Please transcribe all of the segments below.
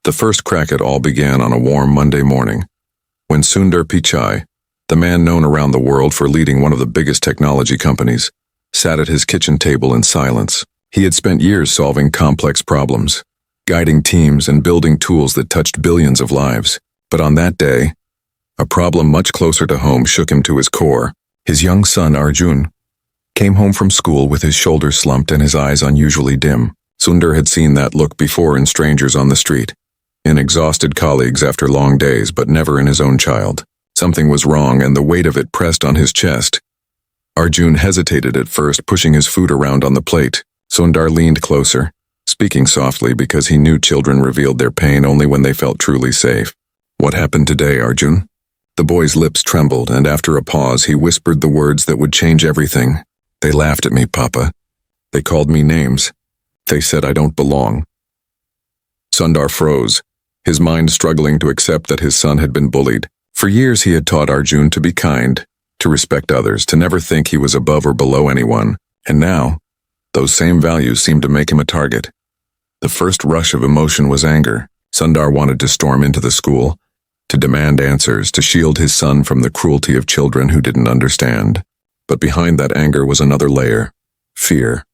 The first crack at all began on a warm Monday morning, when Sundar Pichai, the man known around the world for leading one of the biggest technology companies, sat at his kitchen table in silence. He had spent years solving complex problems, guiding teams and building tools that touched billions of lives. But on that day, a problem much closer to home shook him to his core. His young son, Arjun, came home from school with his shoulders slumped and his eyes unusually dim. Sundar had seen that look before in strangers on the street, in exhausted colleagues after long days, but never in his own child. Something was wrong, and the weight of it pressed on his chest. Arjun hesitated at first, pushing his food around on the plate. Sundar leaned closer, speaking softly because he knew children revealed their pain only when they felt truly safe. "What happened today, Arjun?" The boy's lips trembled, and after a pause he whispered the words that would change everything. "They laughed at me, Papa. They called me names. They said I don't belong." Sundar froze, his mind struggling to accept that his son had been bullied. For years he had taught Arjun to be kind, to respect others, to never think he was above or below anyone, and now, those same values seemed to make him a target. The first rush of emotion was anger. Sundar wanted to storm into the school, to demand answers, to shield his son from the cruelty of children who didn't understand. But behind that anger was another layer: fear.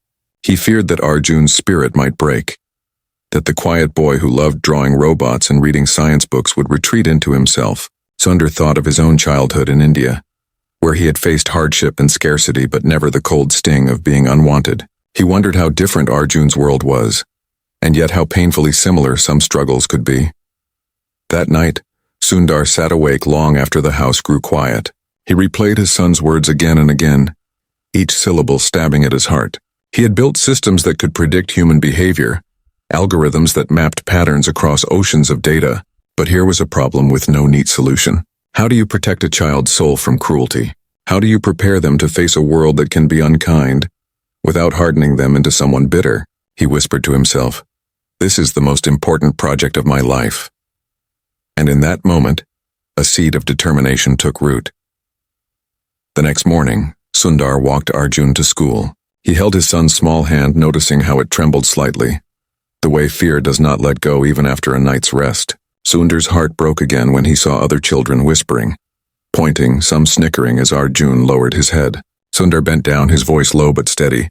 He feared that Arjun's spirit might break, that the quiet boy who loved drawing robots and reading science books would retreat into himself. Sundar thought of his own childhood in India, where he had faced hardship and scarcity but never the cold sting of being unwanted. He wondered how different Arjun's world was, and yet how painfully similar some struggles could be. That night, Sundar sat awake long after the house grew quiet. He replayed his son's words again and again, each syllable stabbing at his heart. He had built systems that could predict human behavior, algorithms that mapped patterns across oceans of data, but here was a problem with no neat solution. How do you protect a child's soul from cruelty? How do you prepare them to face a world that can be unkind, without hardening them into someone bitter? He whispered to himself, "This is the most important project of my life." And in that moment, a seed of determination took root. The next morning, Sundar walked Arjun to school. He held his son's small hand, noticing how it trembled slightly, the way fear does not let go even after a night's rest. Sundar's heart broke again when he saw other children whispering, pointing, some snickering as Arjun lowered his head. Sundar bent down, his voice low but steady.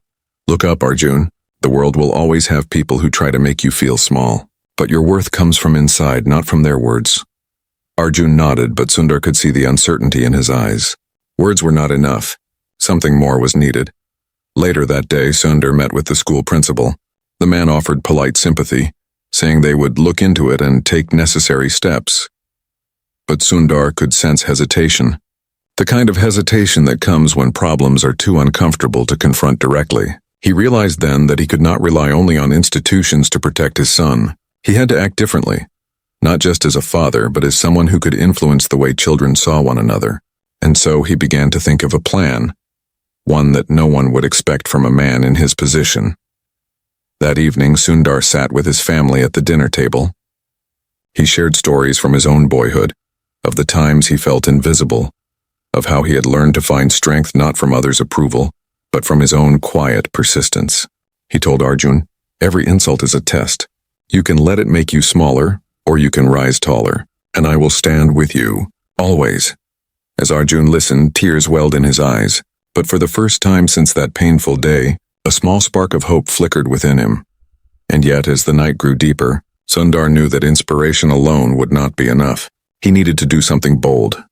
"Look up, Arjun. The world will always have people who try to make you feel small, but your worth comes from inside, not from their words." Arjun nodded, but Sundar could see the uncertainty in his eyes. Words were not enough. Something more was needed. Later that day, Sundar met with the school principal. The man offered polite sympathy, saying they would look into it and take necessary steps. But Sundar could sense hesitation, the kind of hesitation that comes when problems are too uncomfortable to confront directly. He realized then that he could not rely only on institutions to protect his son. He had to act differently, not just as a father, but as someone who could influence the way children saw one another. And so he began to think of a plan, one that no one would expect from a man in his position. That evening, Sundar sat with his family at the dinner table. He shared stories from his own boyhood, of the times he felt invisible, of how he had learned to find strength not from others' approval, but from his own quiet persistence. He told Arjun, "Every insult is a test. You can let it make you smaller, or you can rise taller, and I will stand with you, always." As Arjun listened, tears welled in his eyes, but for the first time since that painful day, a small spark of hope flickered within him. And yet, as the night grew deeper, Sundar knew that inspiration alone would not be enough. He needed to do something bold,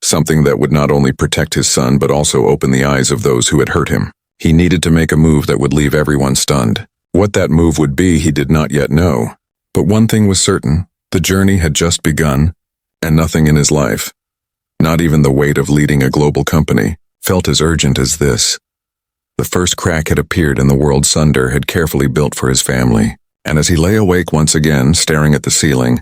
something that would not only protect his son but also open the eyes of those who had hurt him. He needed to make a move that would leave everyone stunned. What that move would be, he did not yet know. But one thing was certain: the journey had just begun, and nothing in his life, not even the weight of leading a global company, felt as urgent as this. The first crack had appeared in the world Sundar had carefully built for his family, and as he lay awake once again, staring at the ceiling,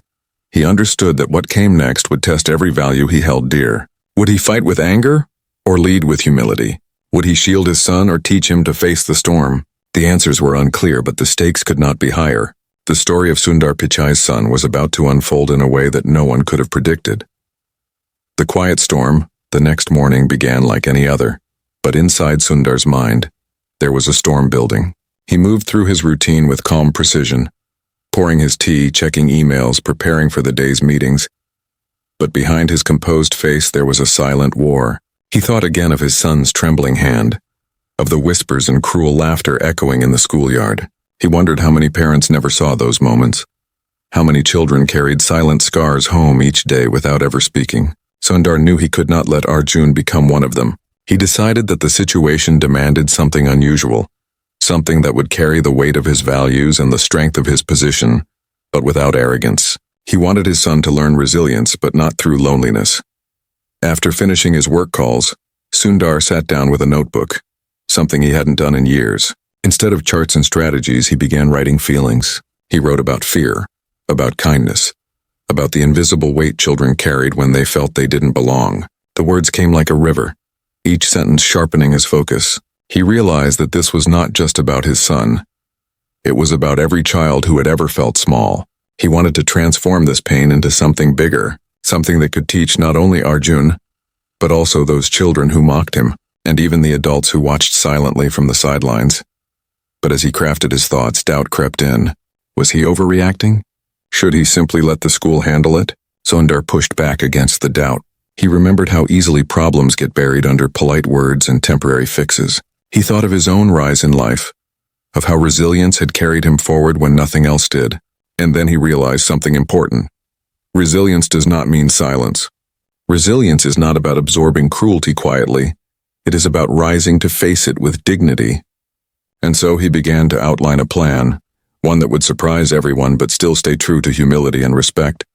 he understood that what came next would test every value he held dear. Would he fight with anger, or lead with humility? Would he shield his son, or teach him to face the storm? The answers were unclear, but the stakes could not be higher. The story of Sundar Pichai's son was about to unfold in a way that no one could have predicted. The quiet storm, the next morning, began like any other, but inside Sundar's mind, there was a storm building. He moved through his routine with calm precision, pouring his tea, checking emails, preparing for the day's meetings. But behind his composed face there was a silent war. He thought again of his son's trembling hand, of the whispers and cruel laughter echoing in the schoolyard. He wondered how many parents never saw those moments. How many children carried silent scars home each day without ever speaking. Sundar knew he could not let Arjun become one of them. He decided that the situation demanded something unusual, something that would carry the weight of his values and the strength of his position, but without arrogance. He wanted his son to learn resilience, but not through loneliness. After finishing his work calls, Sundar sat down with a notebook, something he hadn't done in years. Instead of charts and strategies, he began writing feelings. He wrote about fear, about kindness, about the invisible weight children carried when they felt they didn't belong. The words came like a river, each sentence sharpening his focus. He realized that this was not just about his son. It was about every child who had ever felt small. He wanted to transform this pain into something bigger, something that could teach not only Arjun, but also those children who mocked him, and even the adults who watched silently from the sidelines. But as he crafted his thoughts, doubt crept in. Was he overreacting? Should he simply let the school handle it? Sundar pushed back against the doubt. He remembered how easily problems get buried under polite words and temporary fixes. He thought of his own rise in life, of how resilience had carried him forward when nothing else did. And then he realized something important. Resilience does not mean silence. Resilience is not about absorbing cruelty quietly. It is about rising to face it with dignity. And so he began to outline a plan, one that would surprise everyone but still stay true to humility and respect.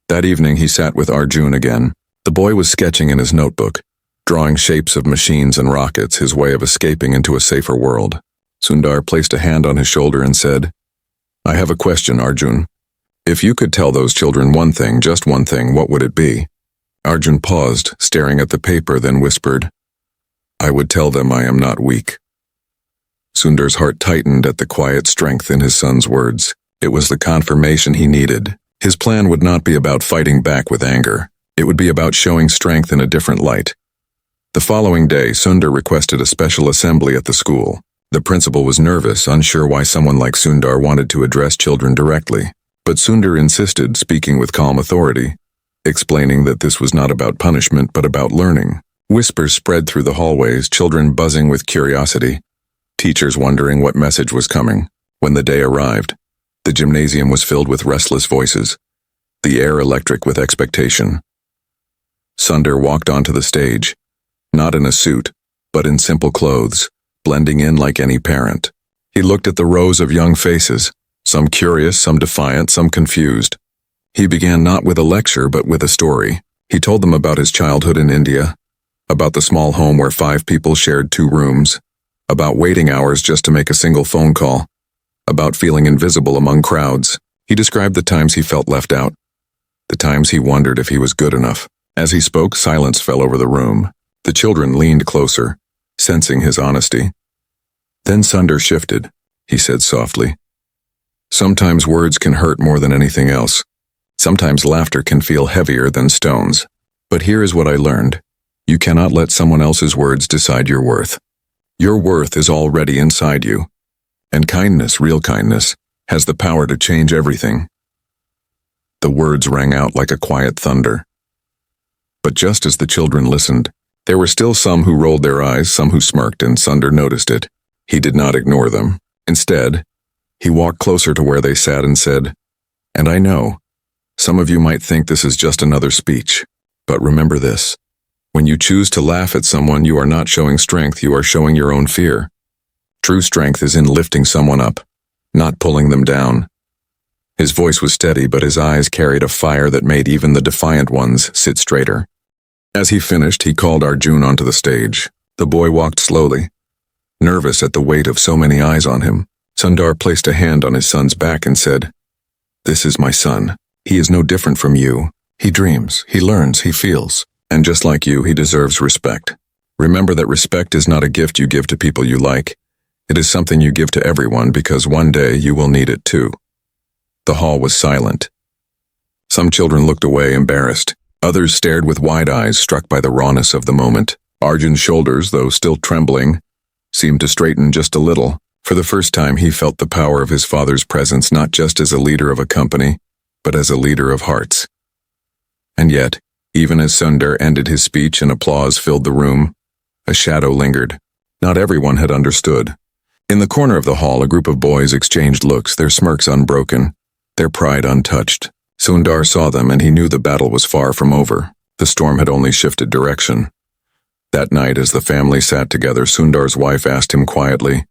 That evening he sat with Arjun again. The boy was sketching in his notebook, drawing shapes of machines and rockets, his way of escaping into a safer world. Sundar placed a hand on his shoulder and said, "I have a question, Arjun. If you could tell those children one thing, just one thing, what would it be?" Arjun paused, staring at the paper, then whispered, "I would tell them I am not weak." Sundar's heart tightened at the quiet strength in his son's words. It was the confirmation he needed. His plan would not be about fighting back with anger. It would be about showing strength in a different light. The following day, Sundar requested a special assembly at the school. The principal was nervous, unsure why someone like Sundar wanted to address children directly. But Sundar insisted, speaking with calm authority, explaining that this was not about punishment but about learning. Whispers spread through the hallways, children buzzing with curiosity, teachers wondering what message was coming. When the day arrived, the gymnasium was filled with restless voices, the air electric with expectation. Sundar walked onto the stage, not in a suit, but in simple clothes, blending in like any parent. He looked at the rows of young faces, some curious, some defiant, some confused. He began not with a lecture but with a story. He told them about his childhood in India, about the small home where 5 people shared 2 rooms, about waiting hours just to make a single phone call, about feeling invisible among crowds. He described the times he felt left out, the times he wondered if he was good enough. As he spoke, silence fell over the room. The children leaned closer, sensing his honesty. Then Sundar shifted. He said softly, "Sometimes words can hurt more than anything else. Sometimes laughter can feel heavier than stones. But here is what I learned. You cannot let someone else's words decide your worth. Your worth is already inside you. And kindness, real kindness, has the power to change everything." The words rang out like a quiet thunder. But just as the children listened, there were still some who rolled their eyes, some who smirked, and Sundar noticed it. He did not ignore them. Instead, he walked closer to where they sat and said, "And I know, some of you might think this is just another speech, but remember this. When you choose to laugh at someone, you are not showing strength, you are showing your own fear. True strength is in lifting someone up, not pulling them down." His voice was steady, but his eyes carried a fire that made even the defiant ones sit straighter. As he finished, he called Arjun onto the stage. The boy walked slowly, nervous at the weight of so many eyes on him. Sundar placed a hand on his son's back and said, "This is my son. He is no different from you. He dreams, he learns, he feels. And just like you, he deserves respect. Remember that respect is not a gift you give to people you like. It is something you give to everyone because one day you will need it too." The hall was silent. Some children looked away, embarrassed. Others stared with wide eyes, struck by the rawness of the moment. Arjun's shoulders, though still trembling, seemed to straighten just a little. For the first time, he felt the power of his father's presence not just as a leader of a company, but as a leader of hearts. And yet, even as Sundar ended his speech and applause filled the room, a shadow lingered. Not everyone had understood. In the corner of the hall, a group of boys exchanged looks, their smirks unbroken, their pride untouched. Sundar saw them, and he knew the battle was far from over. The storm had only shifted direction. That night, as the family sat together, Sundar's wife asked him quietly,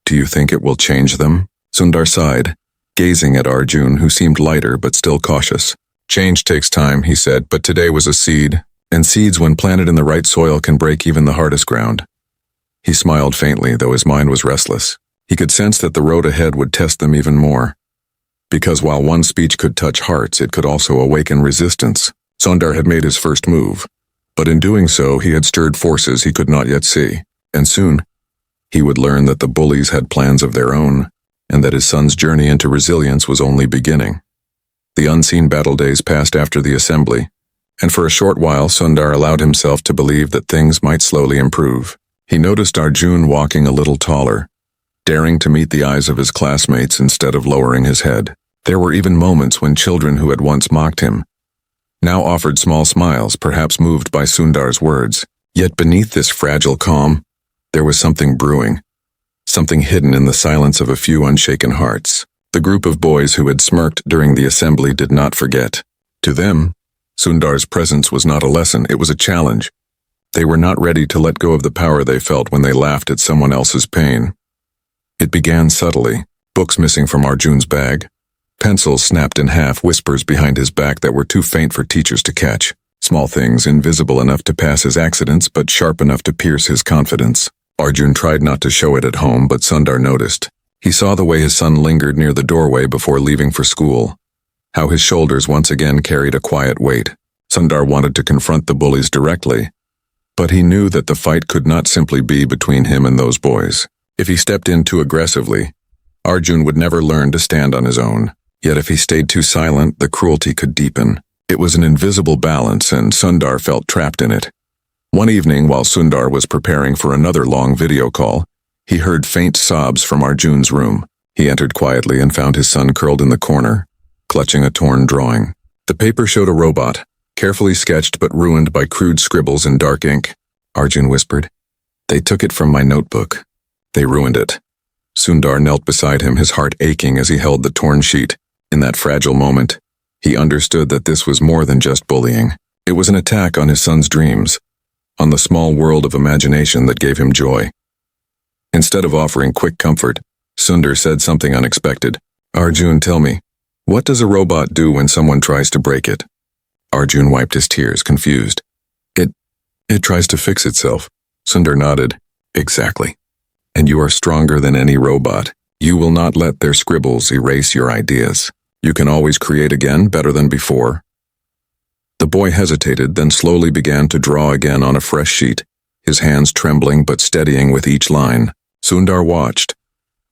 "Do you think it will change them?" Sundar sighed, gazing at Arjun, who seemed lighter but still cautious. "Change takes time," he said, "but today was a seed, and seeds when planted in the right soil can break even the hardest ground." He smiled faintly, though his mind was restless. He could sense that the road ahead would test them even more. Because while one speech could touch hearts, it could also awaken resistance. Sundar had made his first move, but in doing so, he had stirred forces he could not yet see, and soon, he would learn that the bullies had plans of their own, and that his son's journey into resilience was only beginning. The unseen battle days passed after the assembly, and for a short while Sundar allowed himself to believe that things might slowly improve. He noticed Arjun walking a little taller, daring to meet the eyes of his classmates instead of lowering his head. There were even moments when children who had once mocked him now offered small smiles, perhaps moved by Sundar's words. Yet beneath this fragile calm, there was something brewing, something hidden in the silence of a few unshaken hearts. The group of boys who had smirked during the assembly did not forget. To them, Sundar's presence was not a lesson, it was a challenge. They were not ready to let go of the power they felt when they laughed at someone else's pain. It began subtly, books missing from Arjun's bag, pencils snapped in half, whispers behind his back that were too faint for teachers to catch. Small things, invisible enough to pass as accidents, but sharp enough to pierce his confidence. Arjun tried not to show it at home, but Sundar noticed. He saw the way his son lingered near the doorway before leaving for school, how his shoulders once again carried a quiet weight. Sundar wanted to confront the bullies directly, but he knew that the fight could not simply be between him and those boys. If he stepped in too aggressively, Arjun would never learn to stand on his own. Yet if he stayed too silent, the cruelty could deepen. It was an invisible balance, and Sundar felt trapped in it. One evening, while Sundar was preparing for another long video call, he heard faint sobs from Arjun's room. He entered quietly and found his son curled in the corner, clutching a torn drawing. The paper showed a robot, carefully sketched but ruined by crude scribbles in dark ink. Arjun whispered, "They took it from my notebook. They ruined it." Sundar knelt beside him, his heart aching as he held the torn sheet. In that fragile moment, he understood that this was more than just bullying. It was an attack on his son's dreams, on the small world of imagination that gave him joy. Instead of offering quick comfort, Sundar said something unexpected. "Arjun, tell me, what does a robot do when someone tries to break it?" Arjun wiped his tears, confused. It tries to fix itself." Sundar nodded. "Exactly. And you are stronger than any robot. You will not let their scribbles erase your ideas. You can always create again, better than before." The boy hesitated, then slowly began to draw again on a fresh sheet, his hands trembling but steadying with each line. Sundar watched,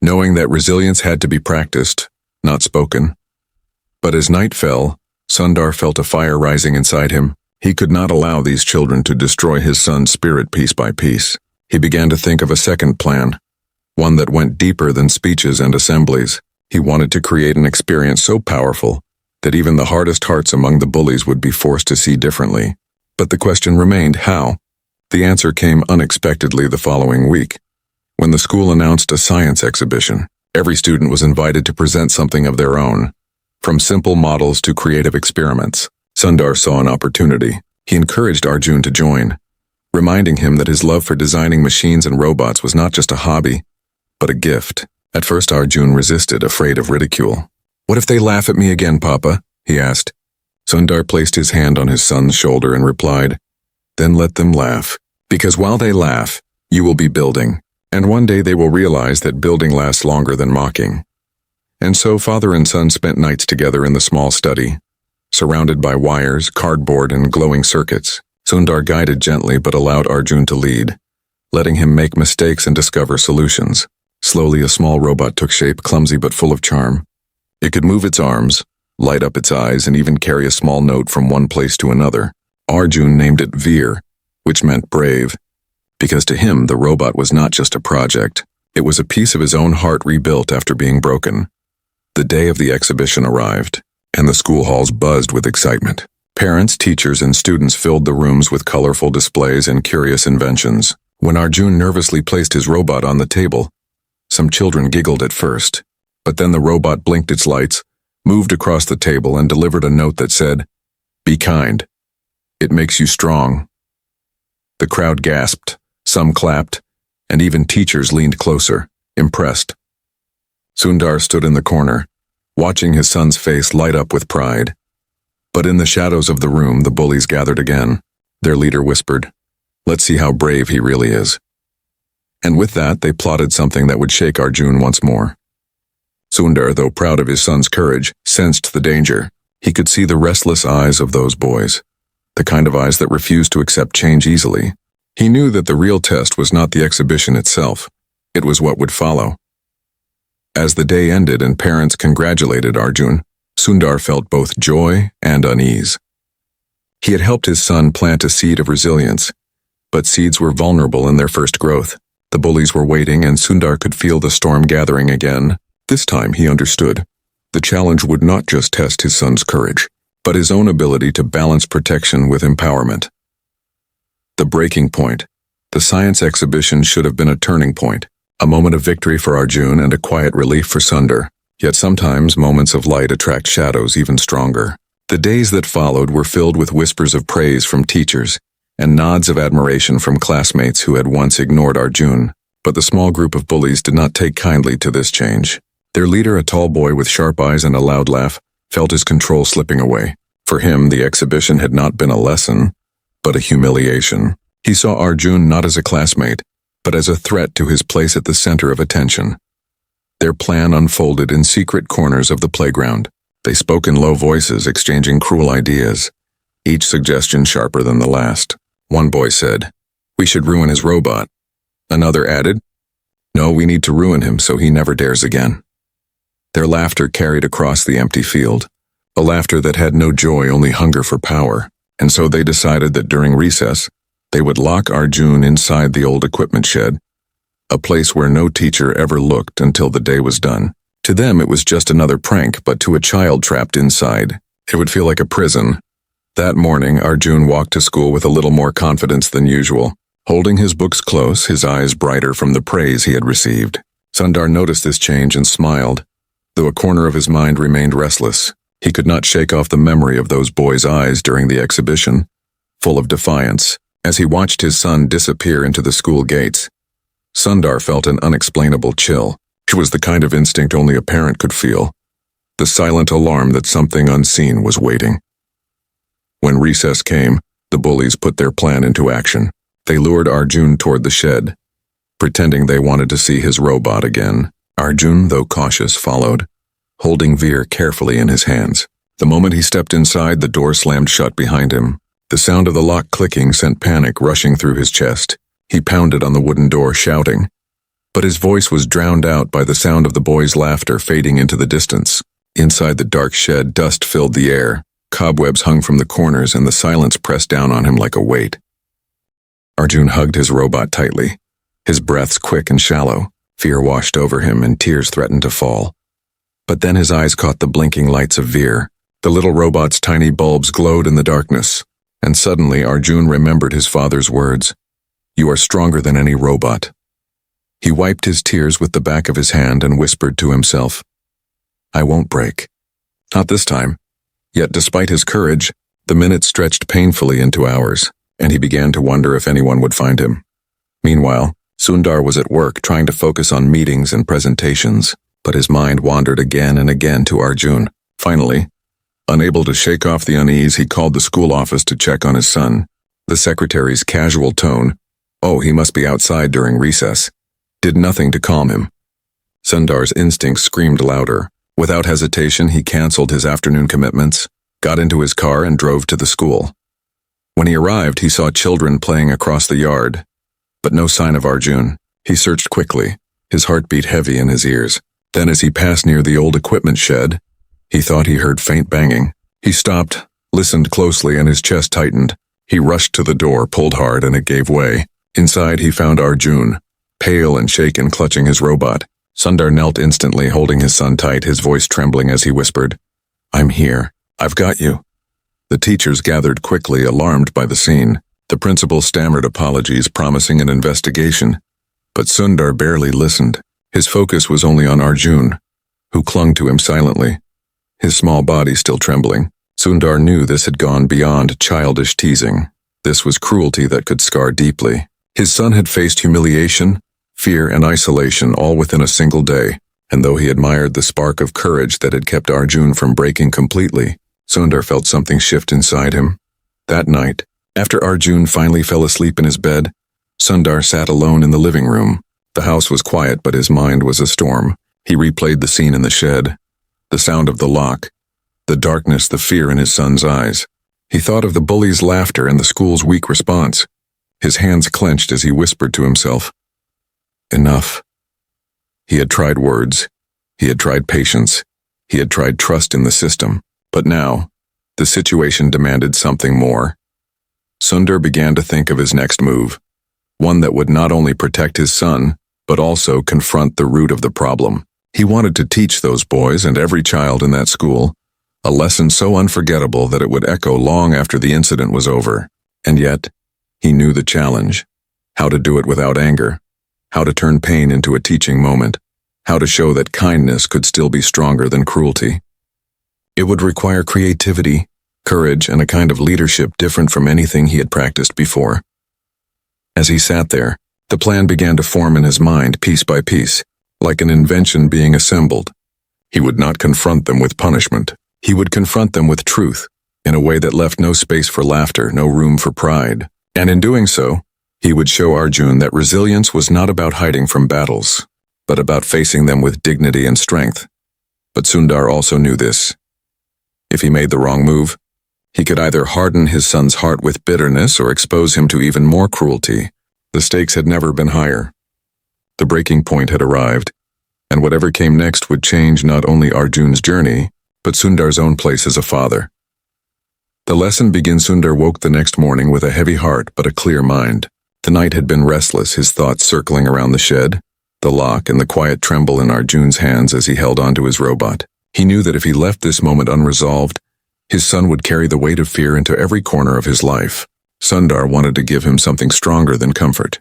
knowing that resilience had to be practiced, not spoken. But as night fell, Sundar felt a fire rising inside him. He could not allow these children to destroy his son's spirit piece by piece. He began to think of a second plan, one that went deeper than speeches and assemblies. He wanted to create an experience so powerful that even the hardest hearts among the bullies would be forced to see differently. But the question remained, how? The answer came unexpectedly the following week, when the school announced a science exhibition. Every student was invited to present something of their own, from simple models to creative experiments. Sundar saw an opportunity. He encouraged Arjun to join, reminding him that his love for designing machines and robots was not just a hobby, but a gift. At first Arjun resisted, afraid of ridicule. "What if they laugh at me again, Papa?" he asked. Sundar placed his hand on his son's shoulder and replied, "Then let them laugh, because while they laugh, you will be building, and one day they will realize that building lasts longer than mocking." And so father and son spent nights together in the small study, surrounded by wires, cardboard, and glowing circuits. Sundar guided gently but allowed Arjun to lead, letting him make mistakes and discover solutions. Slowly a small robot took shape, clumsy but full of charm. It could move its arms, light up its eyes, and even carry a small note from one place to another. Arjun named it Veer, which meant brave, because to him the robot was not just a project, It was a piece of his own heart rebuilt after being broken. The day of the exhibition arrived, and the school halls buzzed with excitement. Parents, teachers, and students filled the rooms with colorful displays and curious inventions. When Arjun nervously placed his robot on the table, some children giggled at first, but then the robot blinked its lights, moved across the table, and delivered a note that said, "Be kind. It makes you strong." The crowd gasped, some clapped, and even teachers leaned closer, impressed. Sundar stood in the corner, watching his son's face light up with pride. But in the shadows of the room, the bullies gathered again. Their leader whispered, "Let's see how brave he really is." And with that, they plotted something that would shake Arjun once more. Sundar, though proud of his son's courage, sensed the danger. He could see the restless eyes of those boys, the kind of eyes that refused to accept change easily. He knew that the real test was not the exhibition itself. It was what would follow. As the day ended and parents congratulated Arjun, Sundar felt both joy and unease. He had helped his son plant a seed of resilience, but seeds were vulnerable in their first growth. The bullies were waiting, and Sundar could feel the storm gathering again. This time he understood. The challenge would not just test his son's courage, but his own ability to balance protection with empowerment. The breaking point. The science exhibition should have been a turning point, a moment of victory for Arjun and a quiet relief for Sundar. Yet sometimes moments of light attract shadows even stronger. The days that followed were filled with whispers of praise from teachers and nods of admiration from classmates who had once ignored Arjun. But the small group of bullies did not take kindly to this change. Their leader, a tall boy with sharp eyes and a loud laugh, felt his control slipping away. For him, the exhibition had not been a lesson, but a humiliation. He saw Arjun not as a classmate, but as a threat to his place at the center of attention. Their plan unfolded in secret corners of the playground. They spoke in low voices, exchanging cruel ideas, each suggestion sharper than the last. One boy said, "We should ruin his robot." Another added, "No, we need to ruin him so he never dares again." Their laughter carried across the empty field, a laughter that had no joy, only hunger for power. And so they decided that during recess, they would lock Arjun inside the old equipment shed, a place where no teacher ever looked until the day was done. To them, it was just another prank, but to a child trapped inside, it would feel like a prison. That morning, Arjun walked to school with a little more confidence than usual, holding his books close, his eyes brighter from the praise he had received. Sundar noticed this change and smiled, though a corner of his mind remained restless. He could not shake off the memory of those boys' eyes during the exhibition, full of defiance. As he watched his son disappear into the school gates, Sundar felt an unexplainable chill. It was the kind of instinct only a parent could feel, the silent alarm that something unseen was waiting. When recess came, the bullies put their plan into action. They lured Arjun toward the shed, pretending they wanted to see his robot again. Arjun, though cautious, followed, holding Veer carefully in his hands. The moment he stepped inside, the door slammed shut behind him. The sound of the lock clicking sent panic rushing through his chest. He pounded on the wooden door, shouting. But his voice was drowned out by the sound of the boys' laughter fading into the distance. Inside the dark shed, dust filled the air. Cobwebs hung from the corners, and the silence pressed down on him like a weight. Arjun hugged his robot tightly, his breaths quick and shallow. Fear washed over him, and tears threatened to fall. But then his eyes caught the blinking lights of Veer. The little robot's tiny bulbs glowed in the darkness, and suddenly Arjun remembered his father's words. "You are stronger than any robot." He wiped his tears with the back of his hand and whispered to himself, "I won't break. Not this time." Yet despite his courage, the minutes stretched painfully into hours, and he began to wonder if anyone would find him. Meanwhile, Sundar was at work trying to focus on meetings and presentations, but his mind wandered again and again to Arjun. Finally, unable to shake off the unease, he called the school office to check on his son. The secretary's casual tone, "Oh, he must be outside during recess," did nothing to calm him. Sundar's instincts screamed louder. Without hesitation, he canceled his afternoon commitments, got into his car, and drove to the school. When he arrived, he saw children playing across the yard, but no sign of Arjun. He searched quickly, his heartbeat heavy in his ears. Then as he passed near the old equipment shed, he thought he heard faint banging. He stopped, listened closely, and his chest tightened. He rushed to the door, pulled hard, and it gave way. Inside, he found Arjun, pale and shaken, clutching his robot. Sundar knelt instantly, holding his son tight, his voice trembling as he whispered, "I'm here. I've got you." The teachers gathered quickly, alarmed by the scene. The principal stammered apologies, promising an investigation. But Sundar barely listened. His focus was only on Arjun, who clung to him silently, his small body still trembling. Sundar knew this had gone beyond childish teasing. This was cruelty that could scar deeply. His son had faced humiliation, fear, and isolation all within a single day, and though he admired the spark of courage that had kept Arjun from breaking completely, Sundar felt something shift inside him. That night, after Arjun finally fell asleep in his bed, Sundar sat alone in the living room. The house was quiet, but his mind was a storm. He replayed the scene in the shed, the sound of the lock, the darkness, the fear in his son's eyes. He thought of the bully's laughter and the school's weak response. His hands clenched as he whispered to himself, "Enough." He had tried words. He had tried patience. He had tried trust in the system. But now, the situation demanded something more. Sundar began to think of his next move, one that would not only protect his son, but also confront the root of the problem. He wanted to teach those boys and every child in that school a lesson so unforgettable that it would echo long after the incident was over. And yet, he knew the challenge: how to do it without anger, how to turn pain into a teaching moment, how to show that kindness could still be stronger than cruelty. It would require creativity, courage, and a kind of leadership different from anything he had practiced before. As he sat there, the plan began to form in his mind piece by piece, like an invention being assembled. He would not confront them with punishment. He would confront them with truth, in a way that left no space for laughter, no room for pride. And in doing so, he would show Arjun that resilience was not about hiding from battles, but about facing them with dignity and strength. But Sundar also knew this. If he made the wrong move, he could either harden his son's heart with bitterness or expose him to even more cruelty. The stakes had never been higher. The breaking point had arrived, and whatever came next would change not only Arjun's journey, but Sundar's own place as a father. The lesson begins. Sundar woke the next morning with a heavy heart but a clear mind. The night had been restless, his thoughts circling around the shed, the lock, and the quiet tremble in Arjun's hands as he held onto his robot. He knew that if he left this moment unresolved, his son would carry the weight of fear into every corner of his life. Sundar wanted to give him something stronger than comfort.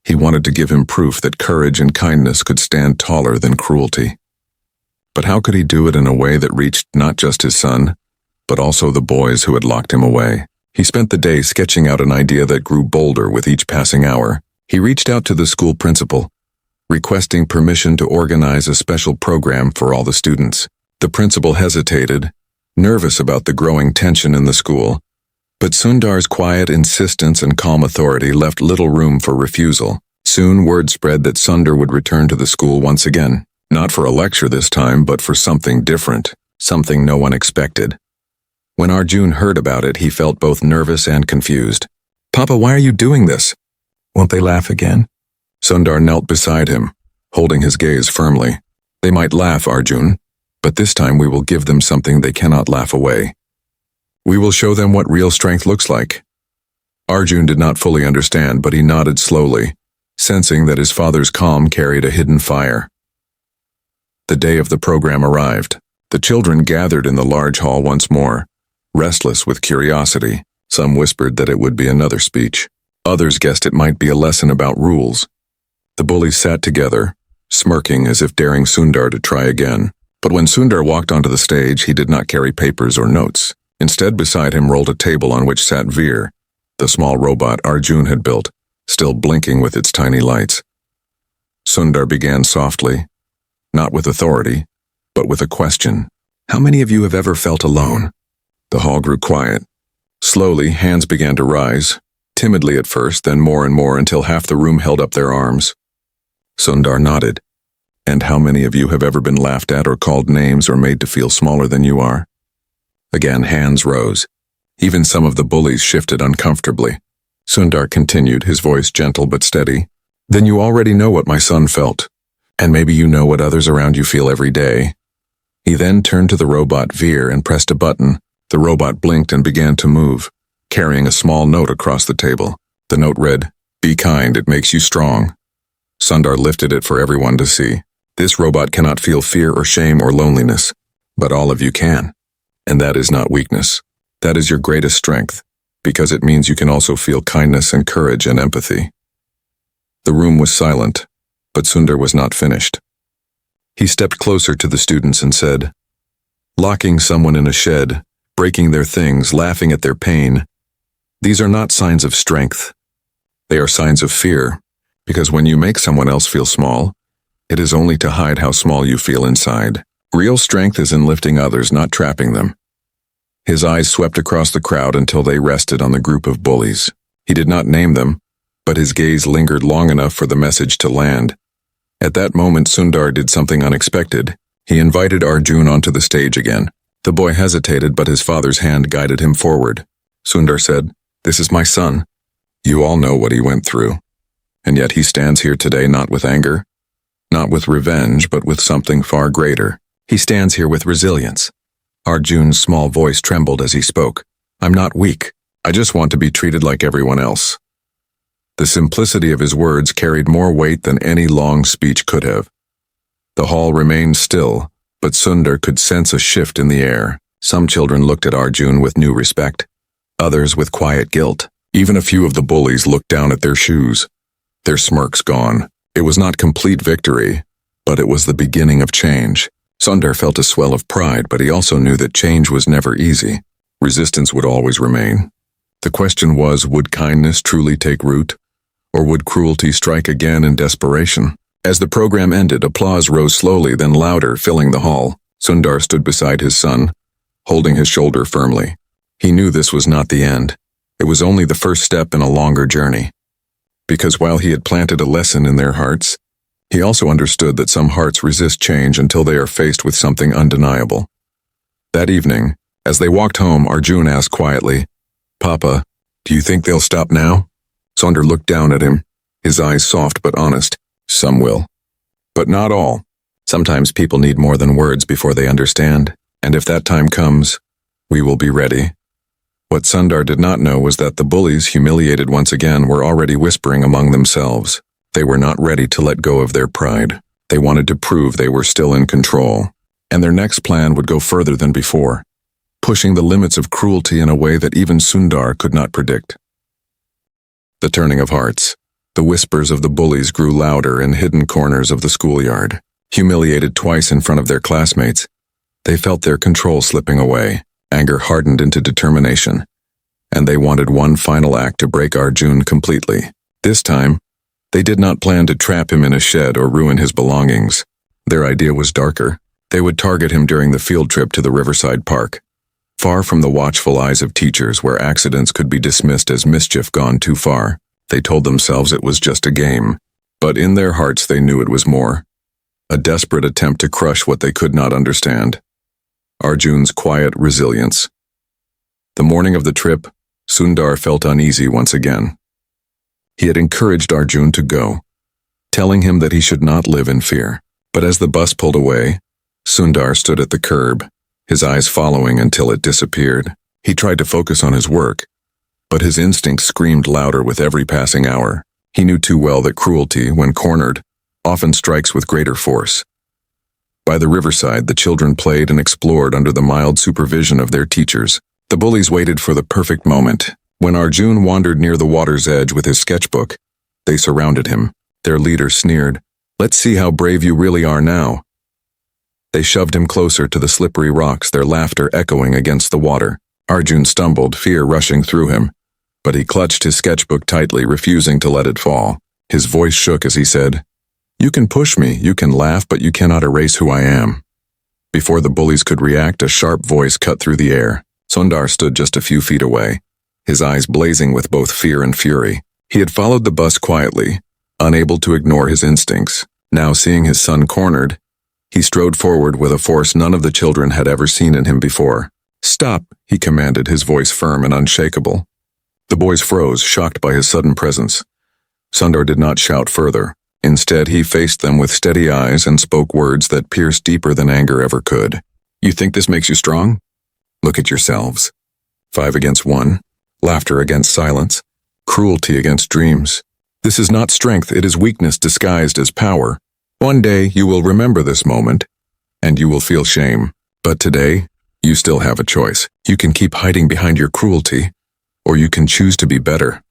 He wanted to give him proof that courage and kindness could stand taller than cruelty. But how could he do it in a way that reached not just his son, but also the boys who had locked him away? He spent the day sketching out an idea that grew bolder with each passing hour. He reached out to the school principal, requesting permission to organize a special program for all the students. The principal hesitated, nervous about the growing tension in the school. But Sundar's quiet insistence and calm authority left little room for refusal. Soon word spread that Sundar would return to the school once again. Not for a lecture this time, but for something different, something no one expected. When Arjun heard about it, he felt both nervous and confused. "Papa, why are you doing this?" "Won't they laugh again?" Sundar knelt beside him, holding his gaze firmly. "They might laugh, Arjun, but this time we will give them something they cannot laugh away. We will show them what real strength looks like." Arjun did not fully understand, but he nodded slowly, sensing that his father's calm carried a hidden fire. The day of the program arrived. The children gathered in the large hall once more, restless with curiosity. Some whispered that it would be another speech. Others guessed it might be a lesson about rules. The bullies sat together, smirking as if daring Sundar to try again. But when Sundar walked onto the stage, he did not carry papers or notes. Instead, beside him rolled a table on which sat Veer, the small robot Arjun had built, still blinking with its tiny lights. Sundar began softly, not with authority, but with a question. "How many of you have ever felt alone?" The hall grew quiet. Slowly, hands began to rise, timidly at first, then more and more until half the room held up their arms. Sundar nodded. "And how many of you have ever been laughed at or called names or made to feel smaller than you are?" Again, hands rose. Even some of the bullies shifted uncomfortably. Sundar continued, his voice gentle but steady. "Then you already know what my son felt. And maybe you know what others around you feel every day." He then turned to the robot Veer and pressed a button. The robot blinked and began to move, carrying a small note across the table. The note read, "Be kind, it makes you strong." Sundar lifted it for everyone to see. This robot cannot feel fear or shame or loneliness, but all of you can. And that is not weakness. That is your greatest strength, because it means you can also feel kindness and courage and empathy. The room was silent, but Sundar was not finished. He stepped closer to the students and said, "Locking someone in a shed, breaking their things, laughing at their pain, these are not signs of strength. They are signs of fear, because when you make someone else feel small, it is only to hide how small you feel inside. Real strength is in lifting others, not trapping them." His eyes swept across the crowd until they rested on the group of bullies. He did not name them, but his gaze lingered long enough for the message to land. At that moment, Sundar did something unexpected. He invited Arjun onto the stage again. The boy hesitated, but his father's hand guided him forward. Sundar said, "This is my son. You all know what he went through. And yet he stands here today not with anger, not with revenge, but with something far greater. He stands here with resilience." Arjun's small voice trembled as he spoke. "I'm not weak. I just want to be treated like everyone else." The simplicity of his words carried more weight than any long speech could have. The hall remained still, but Sundar could sense a shift in the air. Some children looked at Arjun with new respect, others with quiet guilt. Even a few of the bullies looked down at their shoes, their smirks gone. It was not complete victory, but it was the beginning of change. Sundar felt a swell of pride, but he also knew that change was never easy. Resistance would always remain. The question was, would kindness truly take root, or would cruelty strike again in desperation? As the program ended, applause rose slowly, then louder, filling the hall. Sundar stood beside his son, holding his shoulder firmly. He knew this was not the end. It was only the first step in a longer journey. Because while he had planted a lesson in their hearts, he also understood that some hearts resist change until they are faced with something undeniable. That evening, as they walked home, Arjun asked quietly, "Papa, do you think they'll stop now?" Sundar looked down at him, his eyes soft but honest. "Some will. But not all. Sometimes people need more than words before they understand, and if that time comes, we will be ready." What Sundar did not know was that the bullies, humiliated once again, were already whispering among themselves. They were not ready to let go of their pride. They wanted to prove they were still in control. And their next plan would go further than before, pushing the limits of cruelty in a way that even Sundar could not predict. The turning of hearts. The whispers of the bullies grew louder in hidden corners of the schoolyard. Humiliated twice in front of their classmates, they felt their control slipping away. Anger hardened into determination, and they wanted one final act to break Arjun completely. This time, they did not plan to trap him in a shed or ruin his belongings. Their idea was darker. They would target him during the field trip to the Riverside Park, far from the watchful eyes of teachers, where accidents could be dismissed as mischief gone too far. They told themselves it was just a game, but in their hearts they knew it was more. A desperate attempt to crush what they could not understand. Arjun's quiet resilience. The morning of the trip, Sundar felt uneasy once again. He had encouraged Arjun to go, telling him that he should not live in fear. But as the bus pulled away, Sundar stood at the curb, his eyes following until it disappeared. He tried to focus on his work, but his instincts screamed louder with every passing hour. He knew too well that cruelty, when cornered, often strikes with greater force. By the riverside, the children played and explored under the mild supervision of their teachers. The bullies waited for the perfect moment. When Arjun wandered near the water's edge with his sketchbook, they surrounded him. Their leader sneered, "Let's see how brave you really are now." They shoved him closer to the slippery rocks, their laughter echoing against the water. Arjun stumbled, fear rushing through him, but he clutched his sketchbook tightly, refusing to let it fall. His voice shook as he said, "You can push me, you can laugh, but you cannot erase who I am." Before the bullies could react, a sharp voice cut through the air. Sundar stood just a few feet away, his eyes blazing with both fear and fury. He had followed the bus quietly, unable to ignore his instincts. Now, seeing his son cornered, he strode forward with a force none of the children had ever seen in him before. "Stop," he commanded, his voice firm and unshakable. The boys froze, shocked by his sudden presence. Sundar did not shout further. Instead, he faced them with steady eyes and spoke words that pierced deeper than anger ever could. "You think this makes you strong? Look at yourselves. 5 against 1, laughter against silence, cruelty against dreams. This is not strength, it is weakness disguised as power. One day you will remember this moment, and you will feel shame. But today, you still have a choice. You can keep hiding behind your cruelty, or you can choose to be better.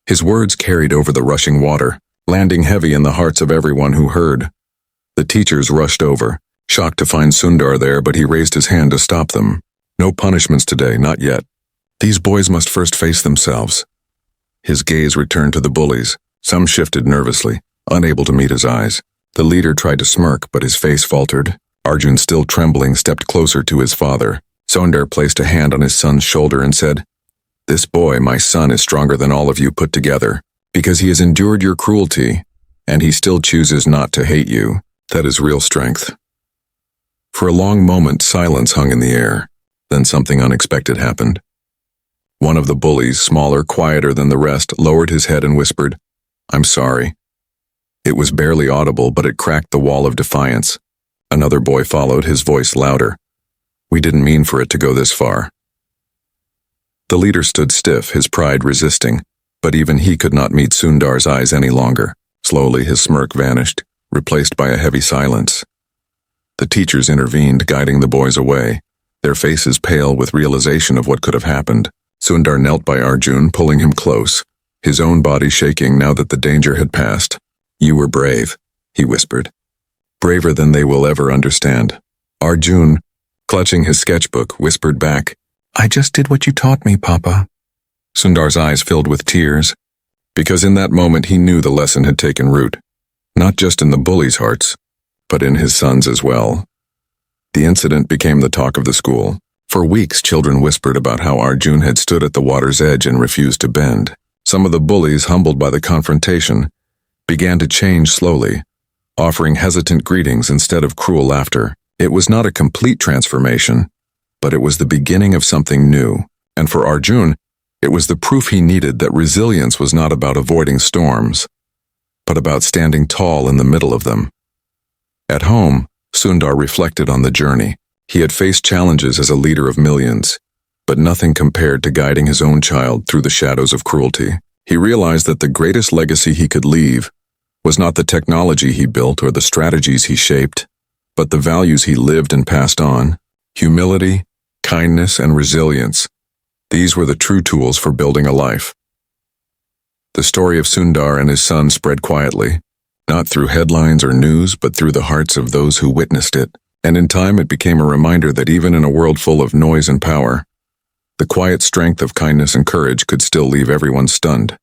His words carried over the rushing water, landing heavy in the hearts of everyone who heard. The teachers rushed over, shocked to find Sundar there, but he raised his hand to stop them. No punishments today, not yet. These boys must first face themselves. His gaze returned to the bullies. Some shifted nervously, unable to meet his eyes. The leader tried to smirk, but his face faltered. Arjun, still trembling, stepped closer to his father. Sundar placed a hand on his son's shoulder and said, "This boy, my son, is stronger than all of you put together, because he has endured your cruelty, and he still chooses not to hate you. That is real strength." For a long moment, silence hung in the air. Then something unexpected happened. One of the bullies, smaller, quieter than the rest, lowered his head and whispered, "I'm sorry." It was barely audible, but it cracked the wall of defiance. Another boy followed, his voice louder. "We didn't mean for it to go this far." The leader stood stiff, his pride resisting, but even he could not meet Sundar's eyes any longer. Slowly, his smirk vanished, replaced by a heavy silence. The teachers intervened, guiding the boys away, their faces pale with realization of what could have happened. Sundar knelt by Arjun, pulling him close, his own body shaking now that the danger had passed. "You were brave," he whispered. "Braver than they will ever understand." Arjun, clutching his sketchbook, whispered back, "I just did what you taught me, Papa." Sundar's eyes filled with tears, because in that moment he knew the lesson had taken root, not just in the bullies' hearts, but in his sons as well. The incident became the talk of the school. For weeks, children whispered about how Arjun had stood at the water's edge and refused to bend. Some of the bullies, humbled by the confrontation, began to change slowly, offering hesitant greetings instead of cruel laughter. It was not a complete transformation, but it was the beginning of something new. And for Arjun, it was the proof he needed that resilience was not about avoiding storms, but about standing tall in the middle of them. At home, Sundar reflected on the journey. He had faced challenges as a leader of millions, but nothing compared to guiding his own child through the shadows of cruelty. He realized that the greatest legacy he could leave was not the technology he built or the strategies he shaped, but the values he lived and passed on: humility, kindness, and resilience. These were the true tools for building a life. The story of Sundar and his son spread quietly, not through headlines or news, but through the hearts of those who witnessed it. And in time it became a reminder that even in a world full of noise and power, the quiet strength of kindness and courage could still leave everyone stunned.